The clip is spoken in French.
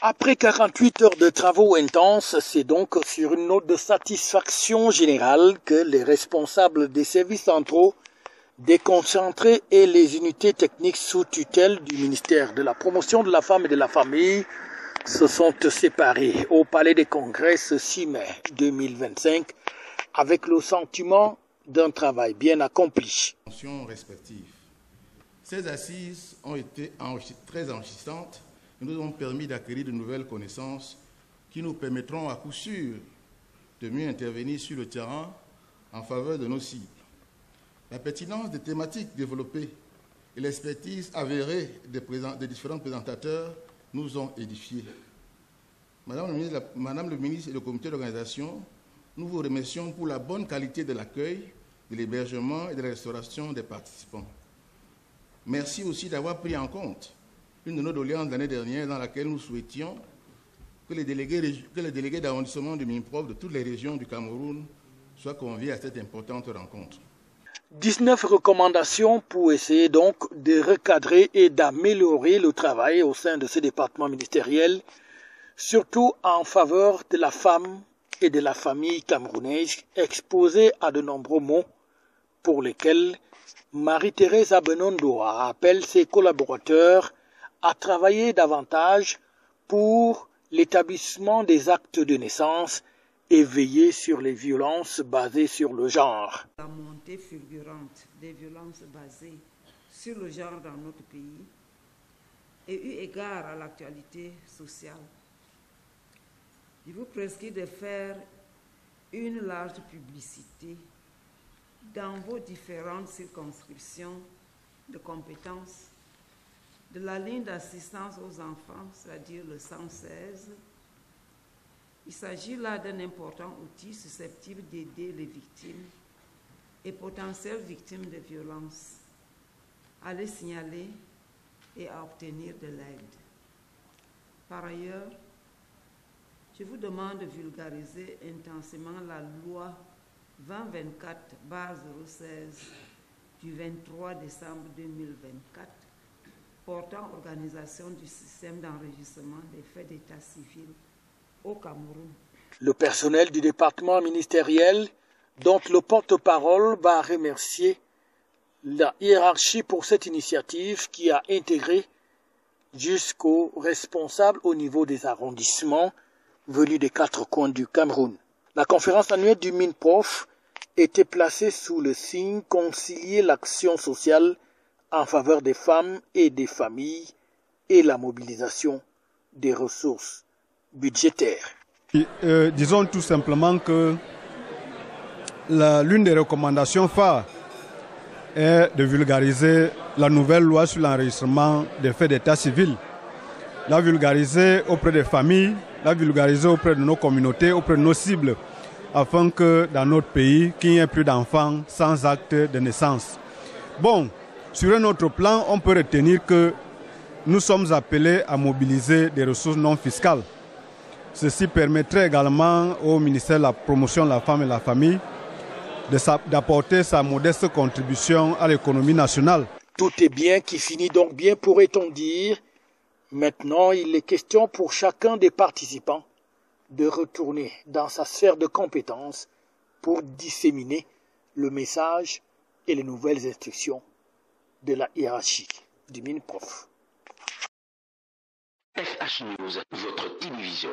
Après 48 heures de travaux intenses, c'est donc sur une note de satisfaction générale que les responsables des services centraux, déconcentrés et les unités techniques sous tutelle du ministère de la Promotion de la Femme et de la Famille se sont séparés au Palais des Congrès ce 6 mai 2025 avec le sentiment d'un travail bien accompli. Respectives. Ces assises ont été très enrichissantes et nous ont permis d'acquérir de nouvelles connaissances qui nous permettront à coup sûr de mieux intervenir sur le terrain en faveur de nos cibles. La pertinence des thématiques développées et l'expertise avérée des différents présentateurs nous ont édifiés. Madame le ministre et le comité d'organisation, nous vous remercions pour la bonne qualité de l'accueil, de l'hébergement et de la restauration des participants. Merci aussi d'avoir pris en compte une de nos doléances de l'année dernière dans laquelle nous souhaitions que les délégués d'arrondissement du MINPROF de toutes les régions du Cameroun soient conviés à cette importante rencontre. 19 recommandations pour essayer donc de recadrer et d'améliorer le travail au sein de ce département ministériel, surtout en faveur de la femme et de la famille camerounaise exposée à de nombreux maux pour lesquels Marie-Thérèse Abenondoa appelle ses collaborateurs à travailler davantage pour l'établissement des actes de naissance et veiller sur les violences basées sur le genre. La montée fulgurante des violences basées sur le genre dans notre pays et eu égard à l'actualité sociale, je vous prescris de faire une large publicité dans vos différentes circonscriptions de compétences de la ligne d'assistance aux enfants, c'est-à-dire le 116. Il s'agit là d'un important outil susceptible d'aider les victimes et potentielles victimes de violences à les signaler et à obtenir de l'aide. Par ailleurs, je vous demande de vulgariser intensément la loi 2024/016 du 23 décembre 2024 portant organisation du système d'enregistrement des faits d'état civil au Cameroun. Le personnel du département ministériel, dont le porte-parole va remercier la hiérarchie pour cette initiative qui a intégré jusqu'aux responsables au niveau des arrondissements venus des 4 coins du Cameroun. La conférence annuelle du MINPROF était placée sous le signe concilier l'action sociale en faveur des femmes et des familles et la mobilisation des ressources budgétaires. Disons tout simplement que l'une des recommandations phares est de vulgariser la nouvelle loi sur l'enregistrement des faits d'état civil, la vulgariser auprès des familles, la vulgariser auprès de nos communautés, auprès de nos cibles, afin que dans notre pays, qu'il n'y ait plus d'enfants sans acte de naissance. Bon, sur un autre plan, on peut retenir que nous sommes appelés à mobiliser des ressources non fiscales. Ceci permettrait également au ministère de la Promotion de la Femme et de la Famille d'apporter sa modeste contribution à l'économie nationale. Tout est bien qui finit donc bien, pourrait-on dire. Maintenant, il est question pour chacun des participants de retourner dans sa sphère de compétences pour disséminer le message et les nouvelles instructions de la hiérarchie du MINPROF. FH News, votre télévision.